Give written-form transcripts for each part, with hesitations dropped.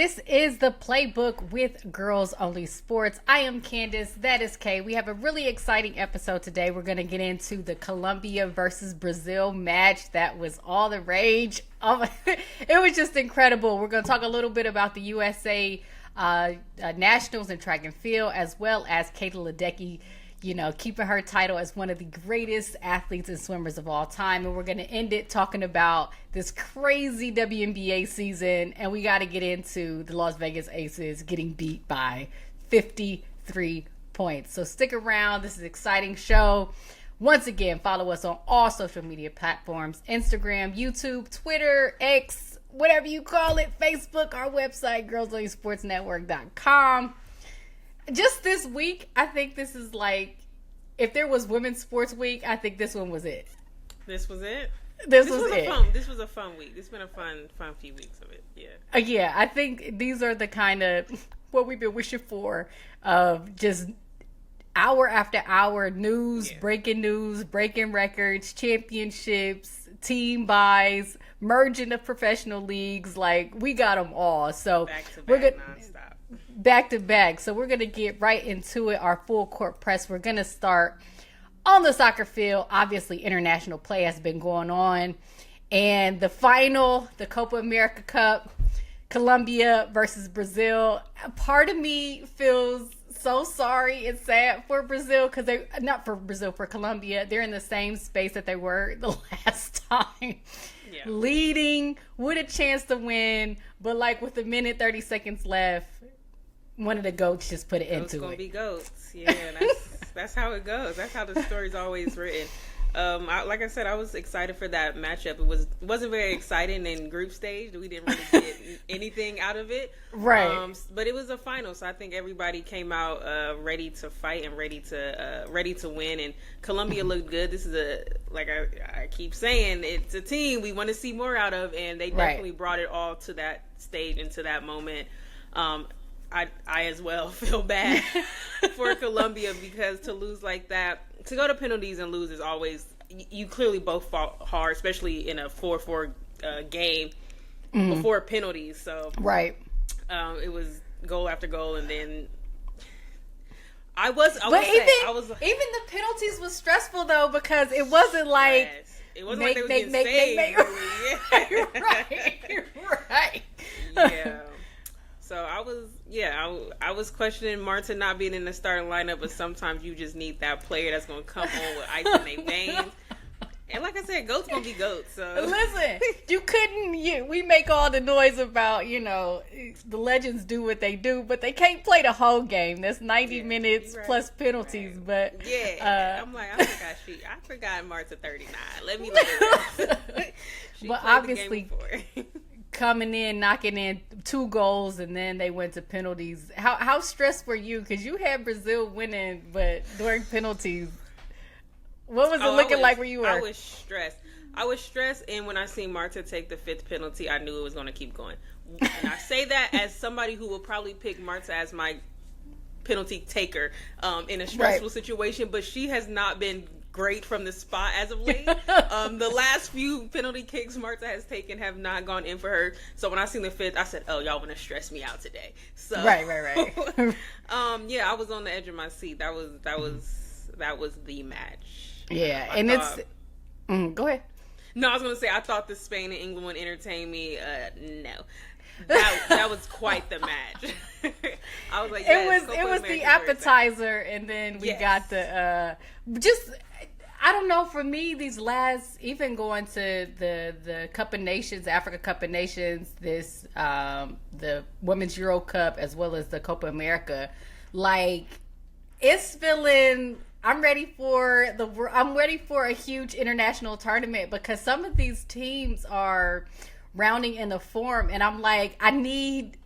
This is the Playbook with Girls Only Sports. I am Candace. That is Kay. We have a really exciting episode today. We're going to get into the Colombia versus Brazil match that was all the rage. It was just incredible. We're going to talk a little bit about the USA Nationals in track and field, as well as Kayla Ledecky, keeping her title as one of the greatest athletes and swimmers of all time. And we're going to end it talking about this crazy WNBA season. And we got to get into the Las Vegas Aces getting beat by 53 points. So stick around. This is an exciting show. Once again, follow us on all social media platforms: Instagram, YouTube, Twitter, X, whatever you call it, Facebook, our website, girlsonlysportsnetwork.com. Just this week, I think this is like, if there was Women's Sports Week, I think this one was it. This was it? This was it. This was a fun week. It's been a fun few weeks of it, yeah. Yeah, I think these are the kind of, what we've been wishing for, of just hour after hour news, breaking records, championships, team buys, merging of professional leagues. Like, we got them all. So back to back, we're good. Nonstop. Back to back. So we're going to get right into it. Our full court press. We're going to start on the soccer field. Obviously, international play has been going on. And the final, the Copa America Cup, Colombia versus Brazil. Part of me feels so sorry and sad for Brazil, because they're not for Brazil, for Colombia. They're in the same space that they were the last time. Yeah. Leading with a chance to win, but like with a minute 30 seconds left, one of the goats just put it into it. It's gonna be goats. Yeah, that's how it goes. That's how the story's always written. Like I said, I was excited for that matchup. It wasn't very exciting in group stage. We didn't really get anything out of it. Right. But it was a final, so I think everybody came out ready to fight and ready to win. And Colombia looked good. This is like I keep saying, it's a team we want to see more out of, and they definitely brought it all to that stage and to that moment. I as well feel bad for Colombia, because to lose like that, to go to penalties and lose is always, you clearly both fought hard, especially in a 4-4 game before penalties. So it was goal after goal, and then even the penalties was stressful though, because it wasn't like it wasn't like they was getting saved. Right. Yeah. So I was questioning Marta not being in the starting lineup, but sometimes you just need that player that's going to come on with ice in their veins. And like I said, goats going to be goats. So listen, we make all the noise about, the legends do what they do, but they can't play the whole game. That's 90 minutes plus penalties. Right. But I'm like, I forgot Marta 39. Let me look at this. But obviously, coming in, knocking in 2 goals, and then they went to penalties. How stressed were you? Because you had Brazil winning, but during penalties, what was it looking like where you were? I was stressed, and when I seen Marta take the 5th penalty, I knew it was going to keep going. And I say that as somebody who will probably pick Marta as my penalty taker in a stressful situation, but she has not been great from the spot as of late. The last few penalty kicks Marta has taken have not gone in for her. So when I seen the 5th, I said, "Oh, y'all want to stress me out today?" So right. I was on the edge of my seat. That was the match. Yeah, go ahead. No, I was gonna say, I thought the Spain and England would entertain me. No. That was quite the match. I was like, yes, it was the appetizer, and then we got the I don't know, for me, these last, even going to the Cup of Nations, Africa Cup of Nations, this the Women's Euro Cup, as well as the Copa America, like, it's feeling, I'm ready for a huge international tournament, because some of these teams are rounding in the form, and I'm like, I need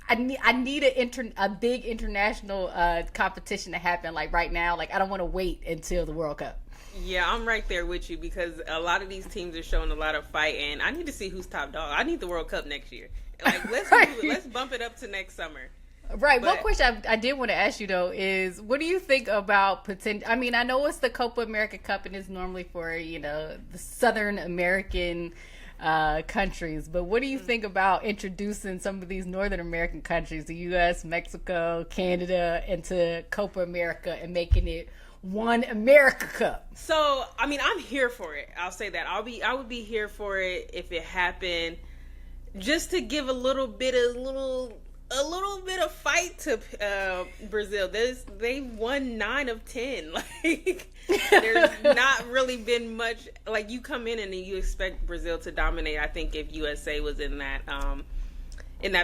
a big international competition to happen, like right now. Like, I don't want to wait until the World Cup. Yeah, I'm right there with you, because a lot of these teams are showing a lot of fight, and I need to see who's top dog. I need the World Cup next year. Like, let's bump it up to next summer. Right. One question I did want to ask you, though, is what do you think about potential? I mean, I know it's the Copa America Cup, and it's normally for, the Southern American countries. But what do you think about introducing some of these Northern American countries, the U.S., Mexico, Canada, into Copa America and making it one America Cup? So, I mean, I'm here for it. I'll say that. I would be here for it if it happened, just to give a little bit of fight to Brazil. They won 9 of 10. Like, there's not really been much. Like, you come in and you expect Brazil to dominate. I think if USA was in that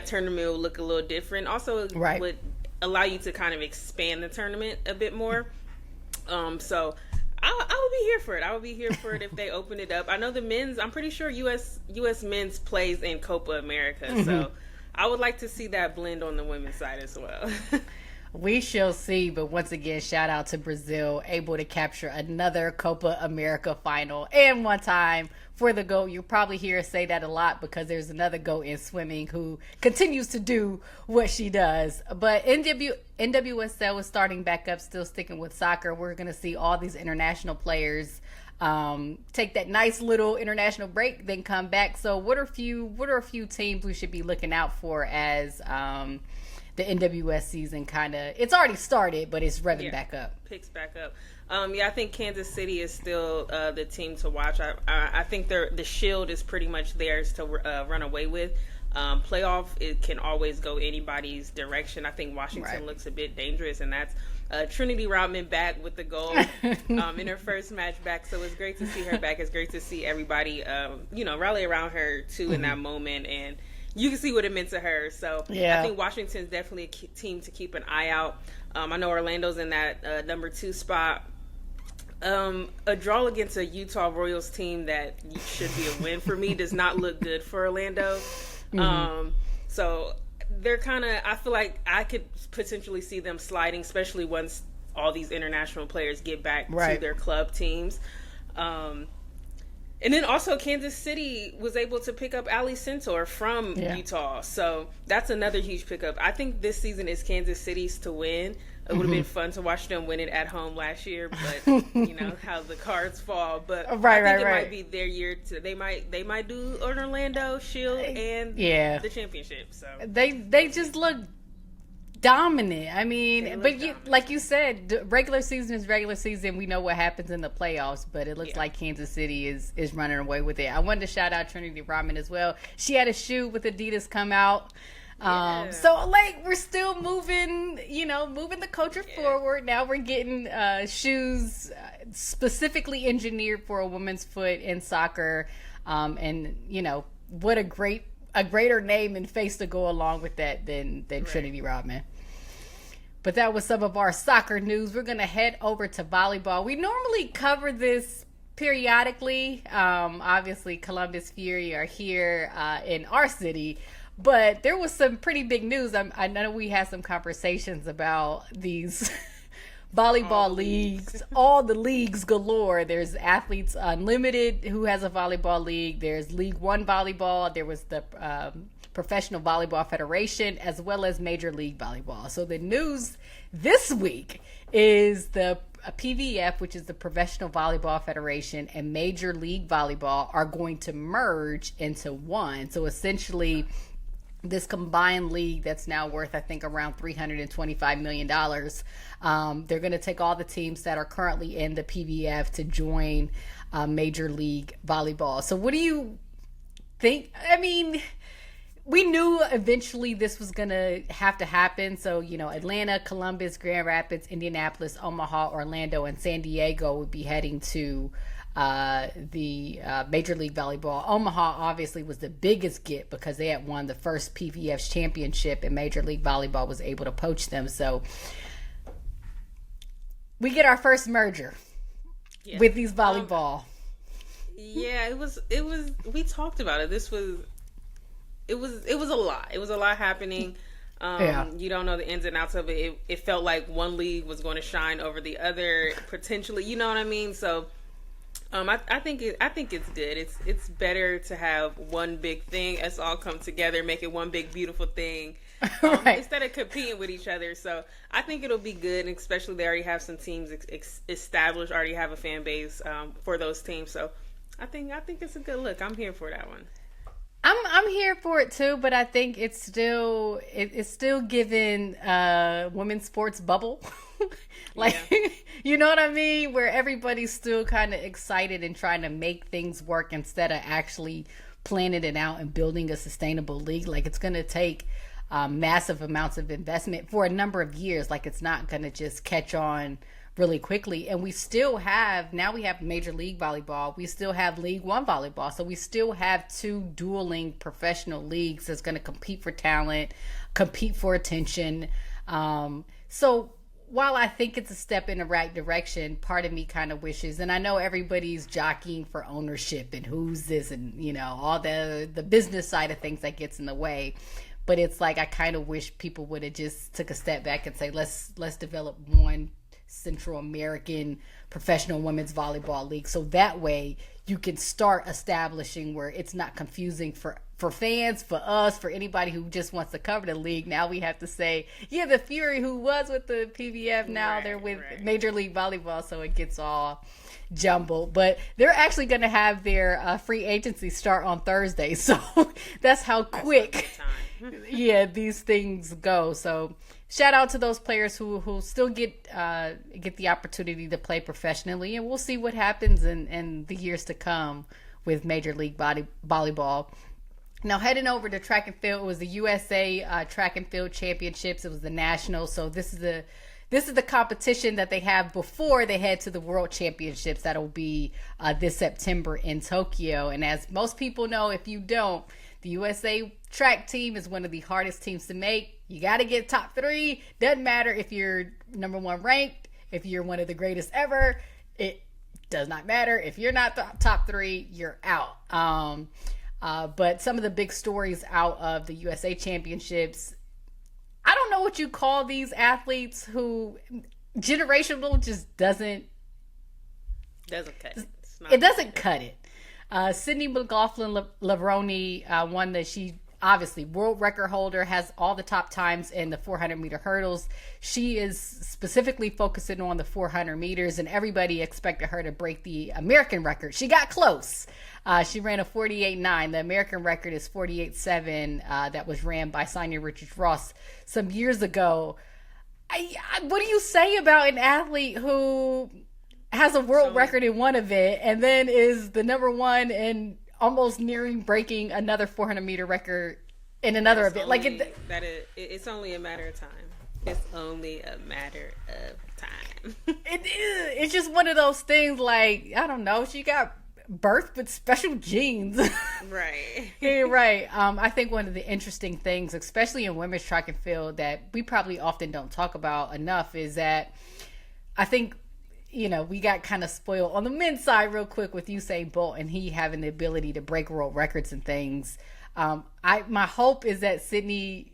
tournament, it would look a little different. Also, right, would allow you to kind of expand the tournament a bit more. So I would be here for it. I would be here for it if they open it up. I know the men's. I'm pretty sure U.S. men's plays in Copa America, so I would like to see that blend on the women's side as well. We shall see, but once again, shout out to Brazil, able to capture another Copa America final, and one time for the GOAT. You'll probably hear us say that a lot because there's another GOAT in swimming who continues to do what she does. But NWSL is starting back up, still sticking with soccer. We're going to see all these international players take that nice little international break, then come back. So what are a few teams we should be looking out for as the NWS season it's already started, but it's revving back up. Picks back up. I think Kansas City is still the team to watch. I think the Shield is pretty much theirs to run away with. Playoff, it can always go anybody's direction. I think Washington looks a bit dangerous, and that's Trinity Rodman back with the goal in her first match back. So it's great to see her back. It's great to see everybody, rally around her too in that moment, and you can see what it meant to her. So I think Washington's definitely a team to keep an eye out. I know Orlando's in that number 2 spot. A draw against a Utah Royals team that should be a win for me does not look good for Orlando. So they're I feel like I could potentially see them sliding, especially once all these international players get back to their club teams. And then also Kansas City was able to pick up Ali Centaur from Utah. So that's another huge pickup. I think this season is Kansas City's to win. It would have been fun to watch them win it at home last year, but how the cards fall. But I think it might be their year to. They might do an Orlando Shield and the championship. So they just look dominant. I mean, but like you said, regular season is regular season. We know what happens in the playoffs, but it looks like Kansas City is running away with it. I wanted to shout out Trinity Rodman as well. She had a shoe with Adidas come out. So we're still moving the culture forward. Now we're getting shoes specifically engineered for a woman's foot in soccer. And what a greater name and face to go along with that than Trinity Rodman. But that was some of our soccer news. We're going to head over to volleyball. We normally cover this periodically. Obviously, Columbus Fury are here in our city. But there was some pretty big news. I know we had some conversations about these volleyball leagues, all the leagues galore. There's Athletes Unlimited, who has a volleyball league. There's League One Volleyball. There was the Professional Volleyball Federation, as well as Major League Volleyball. So the news this week is the PVF, which is the Professional Volleyball Federation, and Major League Volleyball are going to merge into one. So essentially, this combined league that's now worth, I think, around $325 million. They're going to take all the teams that are currently in the PVF to join Major League Volleyball. So what do you think? I mean, we knew eventually this was going to happen. So, Atlanta, Columbus, Grand Rapids, Indianapolis, Omaha, Orlando, and San Diego would be heading to the Major League Volleyball. Omaha obviously was the biggest get because they had won the first PVF's championship, and Major League Volleyball was able to poach them. So we get our first merger with these volleyball. It was. We talked about it. It was a lot. It was a lot happening. You don't know the ins and outs of it. It felt like one league was going to shine over the other potentially. You know what I mean? So. I think it's good. It's better to have one big thing. Let's all come together, make it one big beautiful thing, instead of competing with each other. So I think it'll be good, and especially they already have some teams established, already have a fan base for those teams. So I think it's a good look. I'm here for that one. I'm here for it too, but I think it's still given women's sports bubble. Like Yeah. you know what I mean? Where everybody's still kind of excited and trying to make things work instead of actually planning it out and building a sustainable league. Like it's going to take massive amounts of investment for a number of years. Like it's not going to just catch on really quickly. And we still have, now we have Major League Volleyball, we still have League One Volleyball, so we still have two dueling professional leagues that's going to compete for talent, compete for attention. So while I think it's a step in the right direction, part of me kind of wishes, and I know everybody's jockeying for ownership and who's this and all the business side of things that gets in the way, but it's like I kind of wish people would have just took a step back and say let's develop one Central American professional women's volleyball league, so that way you can start establishing where it's not confusing for fans, for us, for anybody who just wants to cover the league. Now we have to say, yeah, the Fury who was with the PBF, now they're with Major League Volleyball, so it gets all jumbled. But they're actually going to have their free agency start on Thursday, so that's how quick yeah, these things go. So shout out to those players who still get the opportunity to play professionally, and we'll see what happens in the years to come with Major League Volleyball. Now heading over to track and field, it was the USA Track and Field Championships. It was the national, so this is the competition that they have before they head to the World Championships. That'll be this September in Tokyo. And as most people know, if you don't, the USA track team is one of the hardest teams to make. You got to get top 3. Doesn't matter if you're number 1 ranked, if you're one of the greatest ever. It does not matter. If you're not top 3, you're out. But some of the big stories out of the USA Championships, I don't know what you call these athletes who generational just doesn't cut it. It doesn't cut it. Sydney McLaughlin-Levrone won she obviously world record holder, has all the top times in the 400 meter hurdles. She is specifically focusing on the 400 meters, and everybody expected her to break the American record. She got close. She ran a 48.9. The American record is 48.7. That was ran by Sonia Richards-Ross some years ago. What do you say about an athlete who has a world record in one event and then is the number 1 and almost nearing breaking another 400 meter record in another event? It's only a matter of time. It's only a matter of time. It is. It's just one of those things. Like, I don't know. She got birthed with special genes. Right. Yeah, right. I think one of the interesting things, especially in women's track and field, that we probably often don't talk about enough is that I think, we got kind of spoiled on the men's side real quick with Usain Bolt and he having the ability to break world records and things. My hope is that Sydney,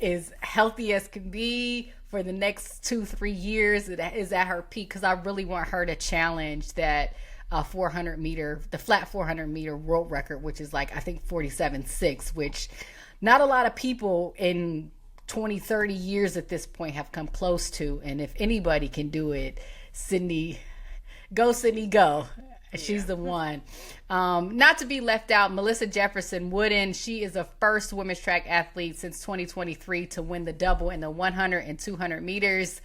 is healthy as can be for the next 2-3 years. Is at her peak, because I really want her to challenge that 400 meter, the flat 400 meter world record, which is I think 47.6, which not a lot of people in 20-30 years at this point have come close to. And if anybody can do it, Sydney, go. She's the one. Not to be left out, Melissa Jefferson Wooden. She is the first women's track athlete since 2023 to win the double in the 100 and 200 meters.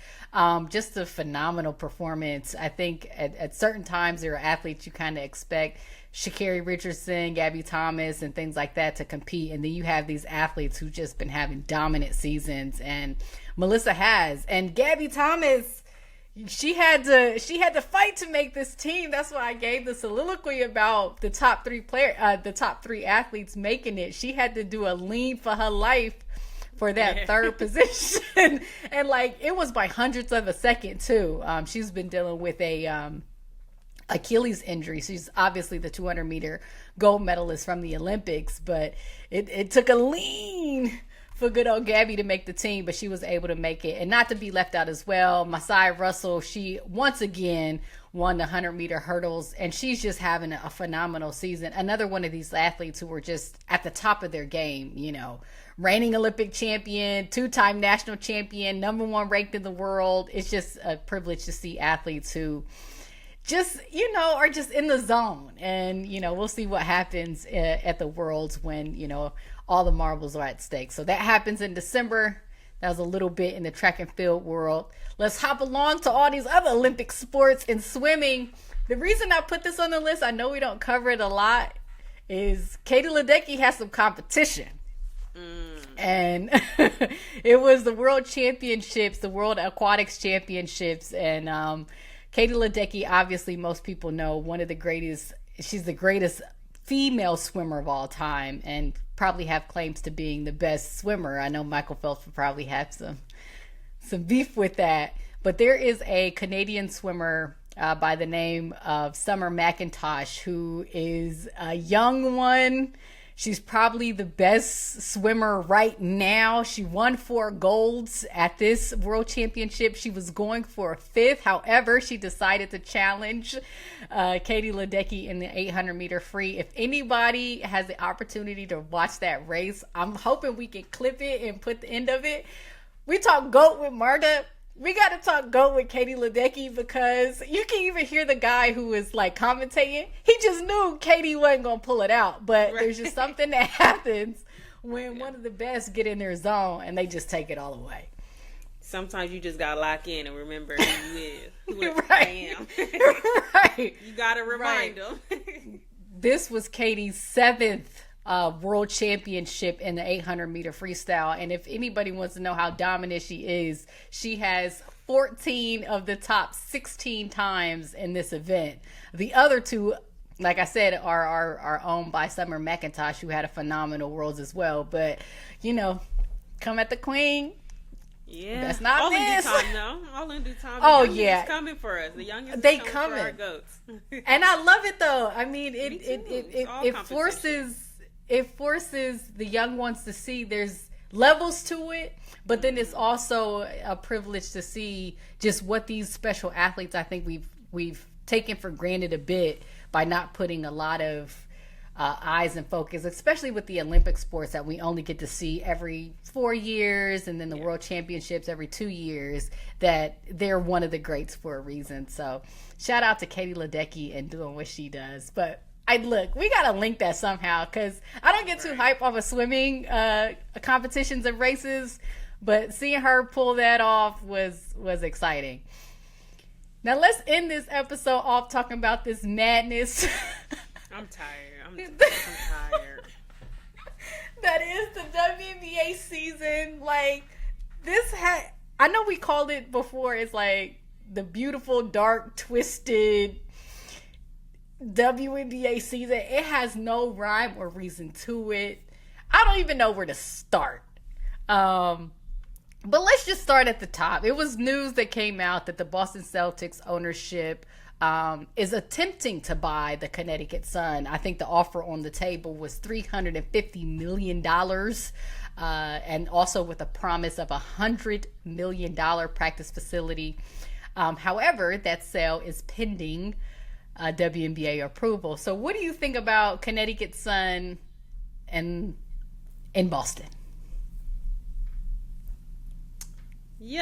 Just a phenomenal performance. I think at certain times there are athletes you kind of expect Sha'Carri Richardson, Gabby Thomas, and things like that to compete. And then you have these athletes who've just been having dominant seasons. And Melissa has. And Gabby Thomas, she had to fight to make this team. That's why I gave the soliloquy about the top 3 athletes making it. She had to do a lean for her life for that third position. And it was by hundredths of a second too. She's been dealing with a Achilles injury. She's obviously the 200 meter gold medalist from the Olympics, but it took a lean for good old Gabby to make the team, but she was able to make it. And not to be left out as well, Masai Russell, she once again won the 100 meter hurdles, and she's just having a phenomenal season. Another one of these athletes who were just at the top of their game, reigning Olympic champion, 2-time national champion, number 1 ranked in the world. It's just a privilege to see athletes who just, are just in the zone. And, we'll see what happens at the Worlds when, all the marbles are at stake. So that happens in December. That was a little bit in the track and field world. Let's hop along to all these other Olympic sports. In swimming, the reason I put this on the list, I know we don't cover it a lot, is Katie Ledecky has some competition. And it was the World Championships, the World Aquatics Championships. And Katie Ledecky, obviously, most people know, one of the greatest, she's the greatest female swimmer of all time and probably have claims to being the best swimmer. I know Michael Phelps would probably have some beef with that. But there is a Canadian swimmer by the name of Summer McIntosh, who is a young one. She's probably the best swimmer right now. She won 4 golds at this World Championship. She was going for a 5th. However, she decided to challenge Katie Ledecky in the 800-meter free. If anybody has the opportunity to watch that race, I'm hoping we can clip it and put the end of it. We talk GOAT with Marta. We got to talk GOAT with Katie Ledecky, because you can even hear the guy who was like commentating. He just knew Katie wasn't going to pull it out. But There's just something that happens when one of the best get in their zone and they just take it all away. Sometimes you just got to lock in and remember who you is, who I am. Right. You got to remind them. This was Katie's 7th World Championship in the 800-meter freestyle. And if anybody wants to know how dominant she is, she has 14 of the top 16 times in this event. The other 2, like I said, are owned by Summer McIntosh, who had a phenomenal Worlds as well. But, come at the queen. Yeah, that's not all this. In due time, no. All in due time. Oh, the yeah, is coming for us. The youngest they is coming for our goats. And I love it though. I mean, it forces the young ones to see there's levels to it, but then it's also a privilege to see just what these special athletes, I think we've taken for granted a bit by not putting a lot of eyes and focus, especially with the Olympic sports that we only get to see every 4 years, and then the World Championships every 2 years, that they're one of the greats for a reason. So shout out to Katie Ledecky and doing what she does. But look, we got to link that somehow, because I don't get too hype off of swimming competitions and races, but seeing her pull that off was exciting. Now let's end this episode off talking about this madness. I'm tired. I'm tired. That is the WNBA season. Like, I know we called it before, it's like the beautiful, dark, twisted WNBA season. It has no rhyme or reason to it. I don't even know where to start. But let's just start at the top. It was news that came out that the Boston Celtics ownership is attempting to buy the Connecticut Sun. I think the offer on the table was $350 million, and also with a promise of $100 million practice facility. However, that sale is pending WNBA approval. So what do you think about Connecticut Sun and in Boston? You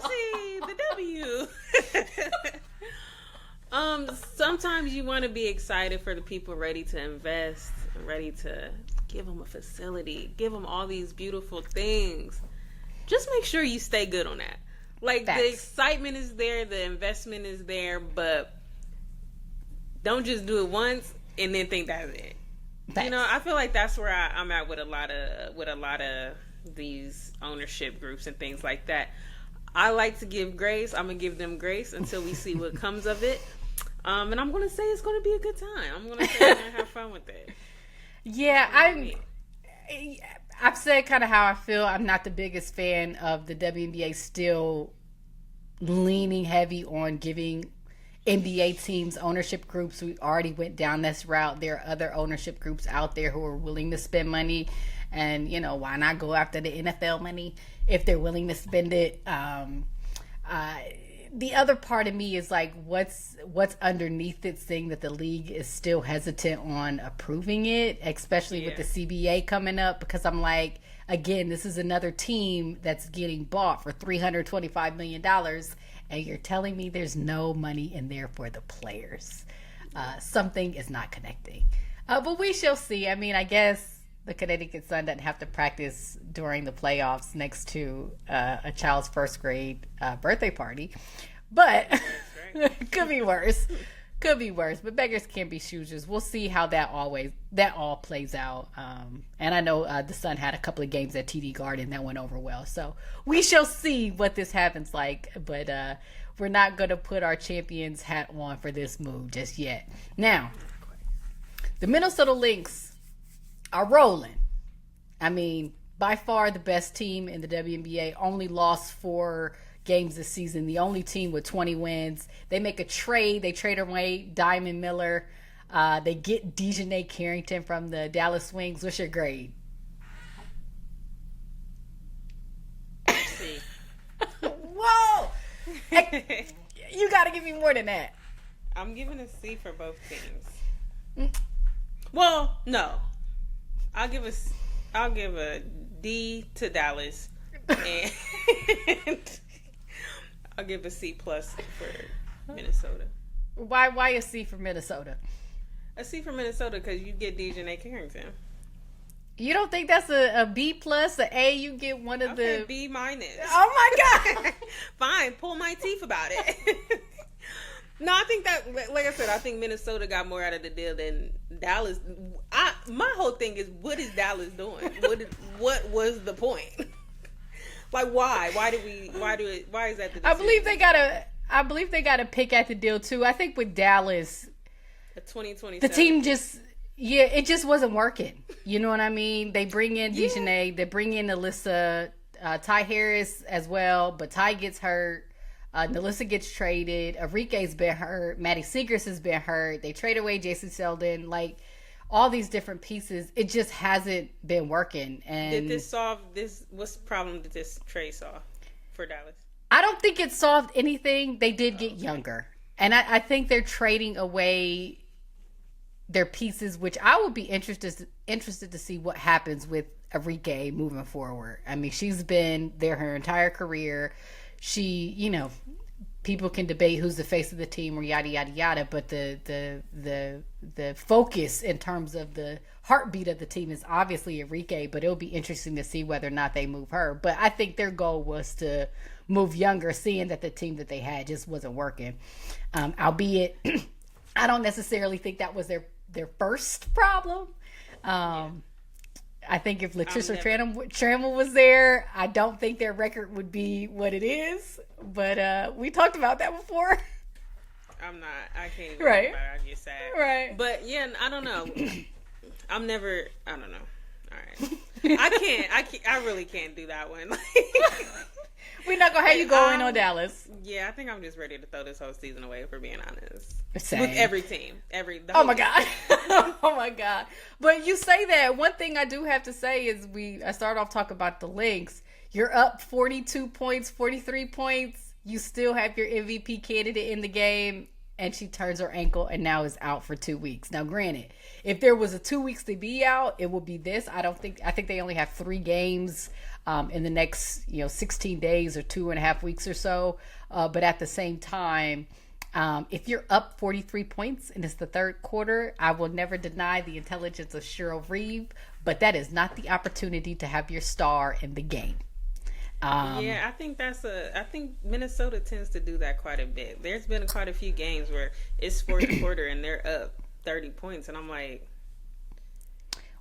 see the W. Sometimes you want to be excited for the people ready to invest, ready to give them a facility, give them all these beautiful things. Just make sure you stay good on that. Like, Facts. The excitement is there, the investment is there, but don't just do it once and then think that's it. Facts. I feel like that's where I'm at with a lot of these ownership groups and things like that. I like to give grace. I'm going to give them grace until we see what comes of it. And I'm going to say it's going to be a good time. I'm going to say we're going to have fun with it. Yeah, I've said kind of how I feel. I'm not the biggest fan of the WNBA still leaning heavy on giving NBA teams ownership groups. We already went down this route. There are other ownership groups out there who are willing to spend money. And, why not go after the NFL money if they're willing to spend it? The other part of me is like, what's underneath it, saying that the league is still hesitant on approving it, especially with the CBA coming up, because I'm like, again, this is another team that's getting bought for $325 million. and you're telling me there's no money in there for the players. Something is not connecting. But we shall see. I mean, I guess the Connecticut Sun doesn't have to practice during the playoffs next to a child's first grade birthday party. But could be worse. Could be worse, but beggars can't be choosers. We'll see how that all plays out. And I know the Sun had a couple of games at TD Garden that went over well. So we shall see what this happens like. But we're not going to put our champions hat on for this move just yet. Now, the Minnesota Lynx are rolling. I mean, by far the best team in the WNBA. Only lost 4 games this season. The only team with 20 wins. They make a trade. They trade away Diamond Miller. They get Dejanay Carrington from the Dallas Wings. What's your grade? C. Whoa! You got to give me more than that. I'm giving a C for both teams. Well, no. I'll give a D to Dallas, and I'll give a C plus for Minnesota. Why a C for Minnesota? A C for Minnesota because you get Dejanay Carrington. You don't think that's a B plus, an A? You get one of the B minus. Oh my God! Fine, pull my teeth about it. No, I think that, like I said, I think Minnesota got more out of the deal than Dallas. My whole thing is, what is Dallas doing? What was the point? Like, why? Why is that the decision? I believe they got a pick at the deal too. I think with Dallas, the 2027. The team it just wasn't working. You know what I mean? They bring in Dejanay, they bring in Alyssa, Ty Harris as well, but Ty gets hurt. Nalissa gets traded. Enrique's been hurt. Maddie Seegers has been hurt. They trade away Jason Selden. Like, all these different pieces, it just hasn't been working. And did this solve this? What's the problem did this trade solve for Dallas? I don't think it solved anything. They did get younger. And I think they're trading away their pieces, which I would be interested to see what happens with Enrique moving forward. I mean, she's been there her entire career. She, people can debate who's the face of the team or yada yada yada, but the focus in terms of the heartbeat of the team is obviously Enrique. But it'll be interesting to see whether or not they move her. But I think their goal was to move younger, seeing that the team that they had just wasn't working. Albeit, I don't necessarily think that was their first problem. I think if Latricia Trammell was there, I don't think their record would be what it is. But we talked about that before. I can't even right. talk about it. I get sad. Right. But yeah, I don't know. I don't know. All right. I really can't do that one. We're not going to have you going on Dallas. Yeah, I think I'm just ready to throw this whole season away, for being honest. Same. With every team. Oh my God. Oh my God. But you say that. One thing I do have to say is I start off talking about the Lynx. You're up 42 points, 43 points. You still have your MVP candidate in the game, and she turns her ankle and now is out for 2 weeks. Now, granted, if there was a 2 weeks to be out, it would be this. I think they only have 3 games in the next 16 days or 2.5 weeks or so. But at the same time, if you're up 43 points and it's the third quarter, I will never deny the intelligence of Cheryl Reeve, but that is not the opportunity to have your star in the game. I think Minnesota tends to do that quite a bit. There's been quite a few games where it's fourth quarter and they're up 30 points, and I'm like,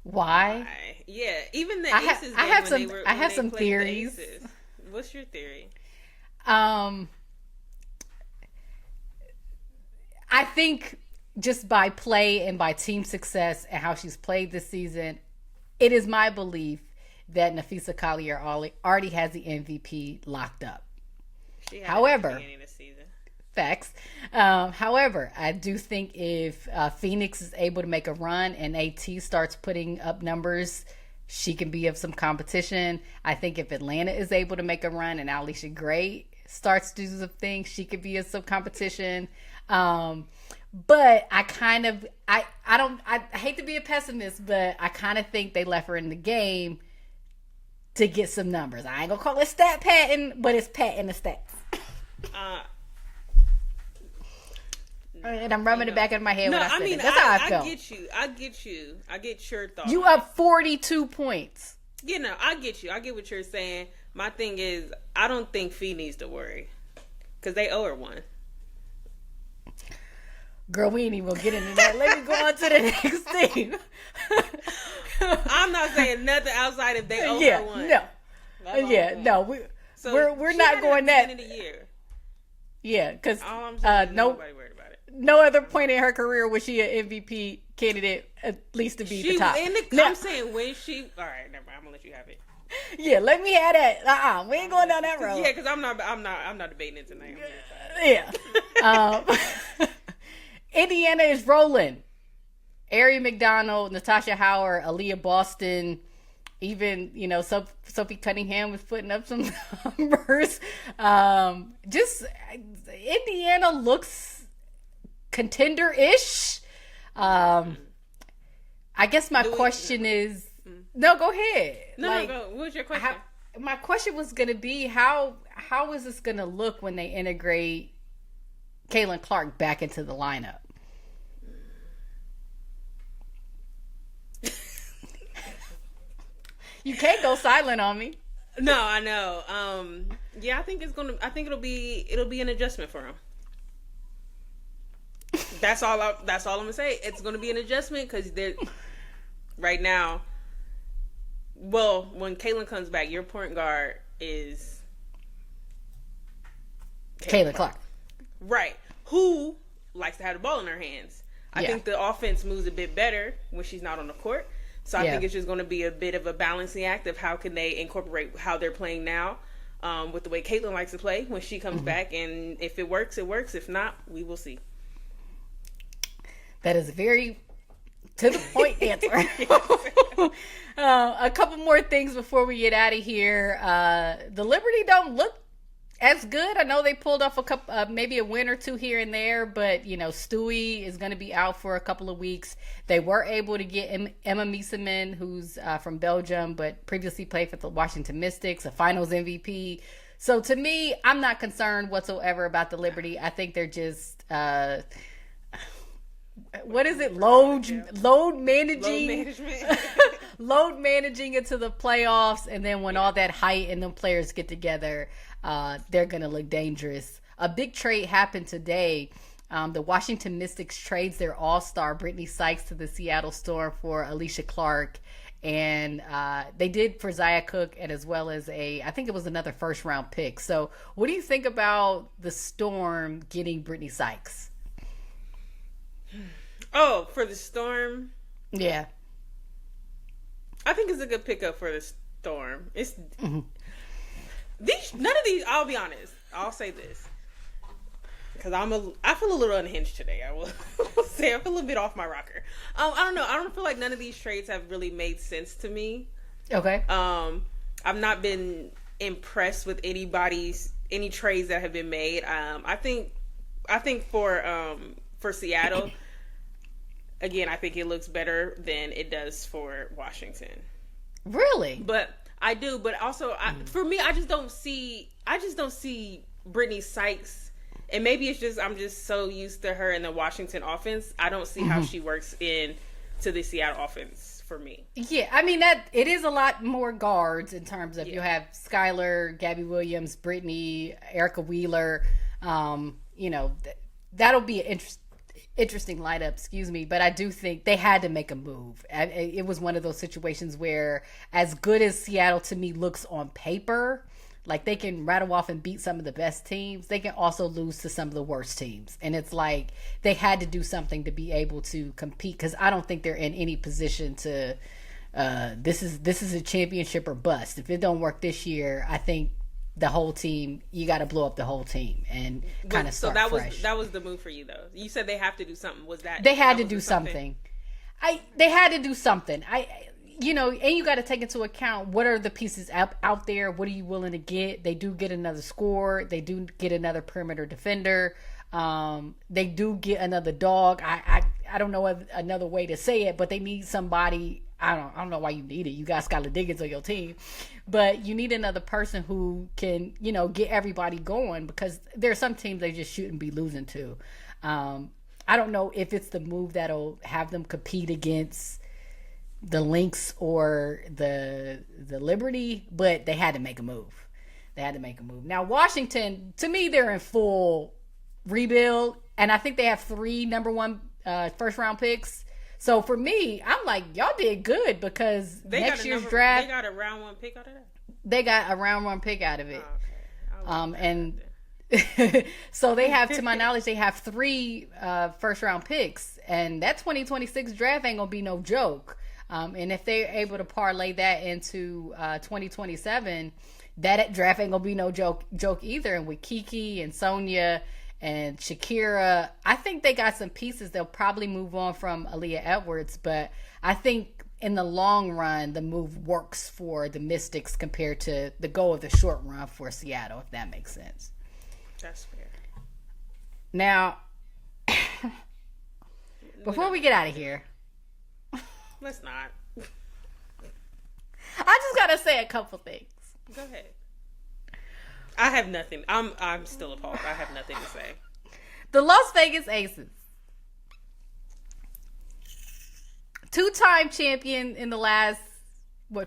why? Yeah, even the Aces game I have some theories. What's your theory? I think just by play and by team success and how she's played this season, it is my belief that Nafisa Collier already has the MVP locked up. However, facts. However, I do think if Phoenix is able to make a run and AT starts putting up numbers, she can be of some competition. I think if Atlanta is able to make a run and Alicia Gray starts to do some things, she could be of some competition. But I hate to be a pessimist, but I kind of think they left her in the game to get some numbers. I ain't gonna call it stat padding, but it's patting the stats. And I'm rubbing it back in my head No, when I said it. That's I, how I I felt. get you. I get you. I get your thought. You up 42 points. You know, I get you. I get what you're saying. My thing is, I don't think Fee needs to worry. Because they owe her one. Girl, we ain't even gonna get into that. Let me go on to the next team. I'm not saying nothing outside if they owe her one. No. We're not going that. Of the year. Yeah, because nobody worried about it. No other point in her career was she an MVP candidate, at least to be the top. I'm saying when she. All right, never mind. I'm gonna let you have it. Yeah, let me have that. We ain't going down that road. Yeah, because I'm not debating it tonight. Yeah. Indiana is rolling. Ari McDonald, Natasha Howard, Aaliyah Boston, even, Sophie Cunningham was putting up some numbers. Just Indiana looks contender-ish. I guess my question is, no, go ahead. No, go. What was your question? My question was going to be, how is this going to look when they integrate Caitlin Clark back into the lineup? You can't go silent on me. No, I know. Yeah, I think it'll be an adjustment for him. That's all I'm gonna say. It's gonna be an adjustment because they're right now. Well, when Caitlin comes back, your point guard is Caitlin Clark. Right. Who likes to have the ball in her hands. I think the offense moves a bit better when she's not on the court. So I think it's just going to be a bit of a balancing act of how can they incorporate how they're playing now with the way Caitlin likes to play when she comes back. And if it works, it works. If not, we will see. That is a very to the point answer. A couple more things before we get out of here. The Liberty don't look as good. I know they pulled off a couple, maybe a win or two here and there, but Stewie is going to be out for a couple of weeks. They were able to get Emma Mieseman, who's from Belgium, but previously played for the Washington Mystics, a Finals MVP. So to me, I'm not concerned whatsoever about the Liberty. I think they're just what is it? Load managing. Load managing into the playoffs, and then when all that height and them players get together, they're going to look dangerous. A big trade happened today. The Washington Mystics trades their all-star Brittany Sykes to the Seattle Storm for Alicia Clark. And they did for Zaya Cook, and as well as I think it was another first-round pick. So what do you think about the Storm getting Brittany Sykes? Oh, for the Storm? Yeah. I think it's a good pickup for the Storm. It's... None of these, I'll be honest. I'll say this. Because I feel a little unhinged today. I will say I feel a little bit off my rocker. I don't know. I don't feel like none of these trades have really made sense to me. Okay. I've not been impressed with any trades that have been made. I think for Seattle, again, I think it looks better than it does for Washington. Really? But I do, but also for me, I just don't see Brittany Sykes, and maybe it's just I'm just so used to her in the Washington offense. I don't see how she works to the Seattle offense for me. Yeah, I mean that it is a lot more guards in terms of you have Skylar, Gabby Williams, Brittany, Erica Wheeler. That'll be an interesting lineup, but I do think they had to make a move. It was one of those situations where, as good as Seattle to me looks on paper, like they can rattle off and beat some of the best teams, they can also lose to some of the worst teams. And it's like they had to do something to be able to compete, because I don't think they're in any position to this is a championship or bust. If it don't work this year, I think the whole team, you got to blow up the whole team and kind of start fresh. That was the move for you, though. You said they have to do something. Was that they had to do something? They had to do something. And you got to take into account what are the pieces out there. What are you willing to get? They do get another scorer. They do get another perimeter defender. They do get another dog. I don't know another way to say it, but they need somebody. I don't know why you need it. You got Skylar Diggins on your team, but you need another person who can, get everybody going, because there are some teams they just shouldn't be losing to. I don't know if it's the move that'll have them compete against the Lynx or the Liberty, but they had to make a move. They had to make a move. Now, Washington, to me, they're in full rebuild, and I think they have 3 number 1 first round picks. So for me, I'm like, y'all did good because next year's draft, they got a round 1 pick out of that. They got a round 1 pick out of it. Oh, okay. And so they have, to my knowledge, they have 3 first round picks, and that 2026 draft ain't gonna be no joke. And if they're able to parlay that into 2027, that draft ain't gonna be no joke either. And with Kiki and Sonia and Shakira, I think they got some pieces. They'll probably move on from Aaliyah Edwards, but I think in the long run, the move works for the Mystics compared to the go of the short run for Seattle, if that makes sense. That's fair. Now, before we get out of here, let's not. I just gotta say a couple things. Go ahead. I have nothing. I'm still appalled. I have nothing to say. The Las Vegas Aces, 2-time champion in the last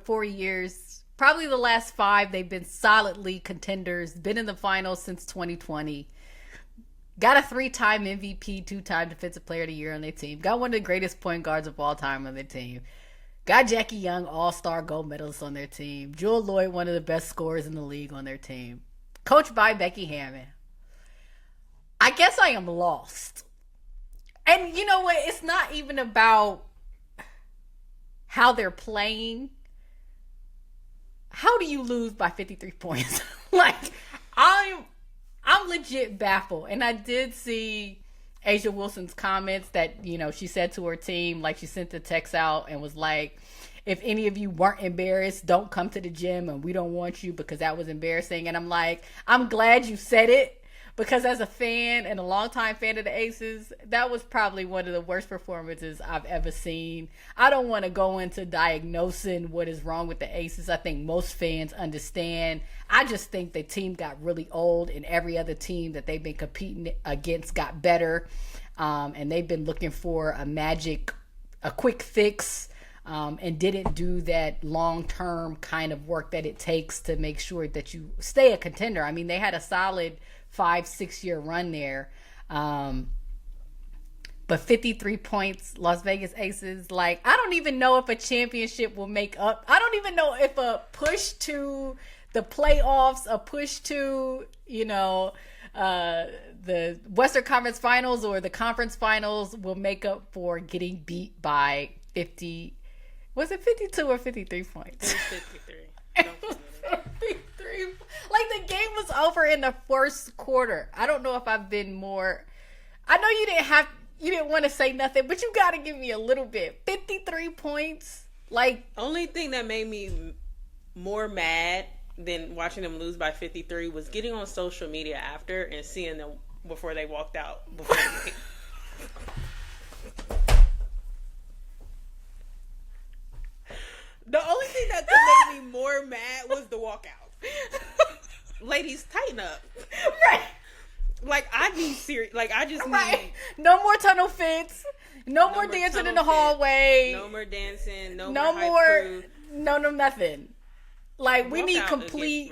4 years. Probably the last 5, they've been solidly contenders. Been in the finals since 2020. Got a 3-time MVP, 2-time Defensive Player of the Year on their team. Got one of the greatest point guards of all time on their team. Got Jackie Young, All-Star gold medalist on their team. Jewel Lloyd, one of the best scorers in the league on their team. Coached by Becky Hammond. I guess I am lost. And you know what? It's not even about how they're playing. How do you lose by 53 points? Like, I'm legit baffled. And I did see Asia Wilson's comments that, you know, she said to her team, like she sent the text out and was like, if any of you weren't embarrassed, don't come to the gym and we don't want you because that was embarrassing. And I'm like, I'm glad you said it, because as a fan and a longtime fan of the Aces, that was probably one of the worst performances I've ever seen. I don't want to go into diagnosing what is wrong with the Aces. I think most fans understand. I just think the team got really old, and every other team that they've been competing against got better. And they've been looking for a quick fix, and didn't do that long-term kind of work that it takes to make sure that you stay a contender. I mean, they had a solid 5-6 year run there. But 53 points, Las Vegas Aces, like, I don't even know if a championship will make up. I don't even know if a push to the playoffs, a push to, you know, the Western Conference Finals or the conference finals will make up for getting beat by 50. Was it 52 or 53 points? It was 53. Don't forget it. 53. Like, the game was over in the first quarter. I don't know if I've been more. I know you didn't want to say nothing, but you got to give me a little bit. 53 points. Like, only thing that made me more mad than watching them lose by 53 was getting on social media after and seeing them before they walked out. The only thing that could make me more mad was the walkout. Ladies, tighten up. Right. Like, I need serious. Like, I just need. Right. No more tunnel fits. No more dancing in the hallway. No more dancing. No more. Crew. No, nothing. Like, we need complete,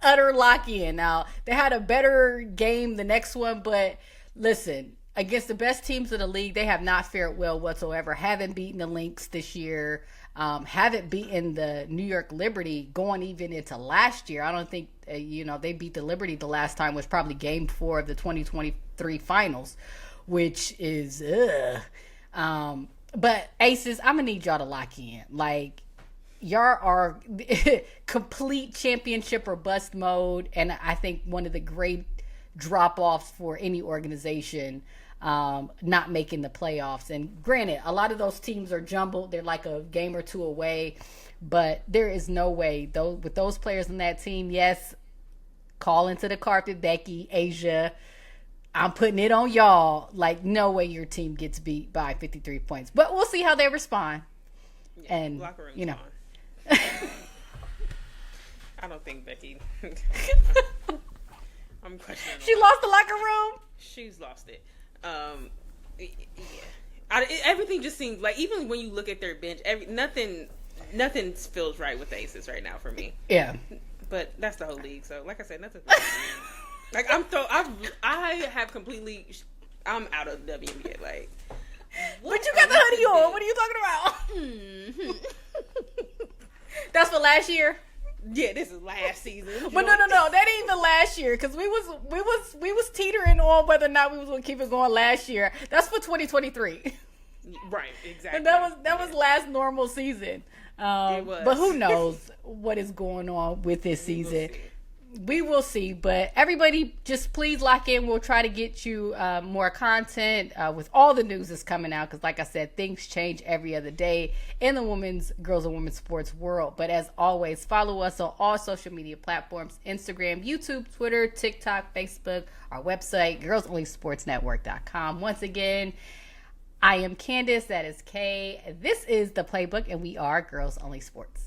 utter lock-in. Now, they had a better game the next one, but listen, against the best teams of the league, they have not fared well whatsoever. Haven't beaten the Lynx this year. Haven't beaten the New York Liberty going even into last year. I don't think, they beat the Liberty the last time was probably game 4 of the 2023 finals, which is, but Aces, I'm going to need y'all to lock in. Like, y'all are complete championship or bust mode. And I think one of the great drop-offs for any organization, not making the playoffs. And granted, a lot of those teams are jumbled. They're like a game or two away, but there is no way with those players on that team. Yes, call into the carpet, Becky, Asia. I'm putting it on y'all. Like, no way your team gets beat by 53 points, but we'll see how they respond. Yeah, and locker room's gone. I don't think Becky. I'm questioning. She lost the locker room. She's lost it. Yeah. Everything just seems like, even when you look at their bench, nothing feels right with the Aces right now for me. Yeah. But that's the whole league. So, like I said, nothing. Like, I'm out of the WNBA. Like, but you got the hoodie on. What are you talking about? That's for last year. Yeah, this is last season. But no, that ain't even last year, because we was teetering on whether or not we was gonna keep it going last year. That's for 2023. Right, exactly. And that was last normal season. It was. But who knows what is going on with this season? We will see. But everybody, just please lock in. We'll try to get you more content with all the news that's coming out, because like I said, things change every other day in the girls and women's sports world. But as always, follow us on all social media platforms: Instagram, YouTube, Twitter, TikTok, Facebook, our website, girlsonlysportsnetwork.com. Once again, I am Candace, that is Kay. This is The Playbook, and we are Girls Only Sports.